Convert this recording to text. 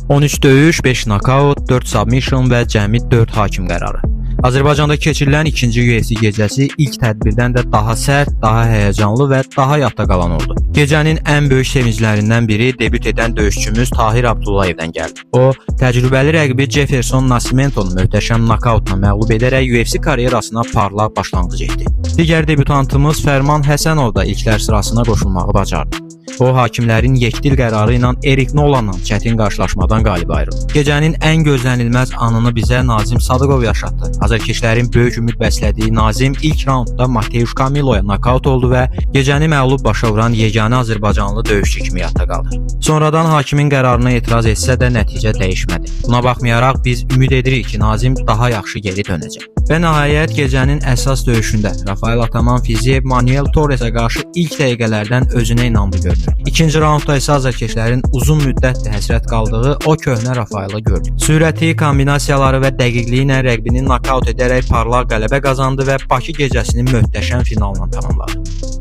13 döyüş, 5 nokaut, 4 submission və cəmi 4 hakim qərarı. Azərbaycanda keçirilən ikinci UFC gecəsi ilk tədbirdən də daha sərt, daha həyəcanlı və daha yadda qalan oldu. Gecənin ən böyük sevinclərindən biri debüt edən döyüşçümüz Tahir Abdullayevdən gəldi. O, təcrübəli rəqibi Jefferson Nascimentonu möhtəşəm nokautla məğlub edərək UFC karyerasına parlaq başlanğıc etdi. Digər debütantımız Fərman Həsənov da ilklər sırasına qoşulmağı bacardı. O, hakimlərin yekdil qərarı ilə Erik Nolanla çətin qarşılaşmadan qalib ayrıldı. Gecənin ən gözlənilməz anını bizə Nazim Sadıqov yaşatdı. Azərkeşlərin böyük ümid bəslədiyi Nazim ilk raundda Mateusz Camiloya nokaut oldu və gecəni məğlub başa vuran yeganə Azərbaycanlı döyüşçü kimi yadda qalır. Sonradan hakimin qərarına etiraz etsə də nəticə dəyişmədi. Buna baxmayaraq biz ümid edirik ki, Nazim daha yaxşı geri dönəcək. Və nəhayət gecənin əsas döyüşündə Rafael Ataman Fiziev Manuel Torresə qarşı ilk dəqiqələrdən özünə inamlı görünür. İkinci raundda isə azərkeşlərin uzun müddətdir həsrət qaldığı o köhnə Rafaela gördük. Sürəti, kombinasiyaları və dəqiqliyi ilə rəqbini nokaut edərək parlaq qələbə qazandı və Bakı gecəsinin möhtəşəm finalına tamamladı.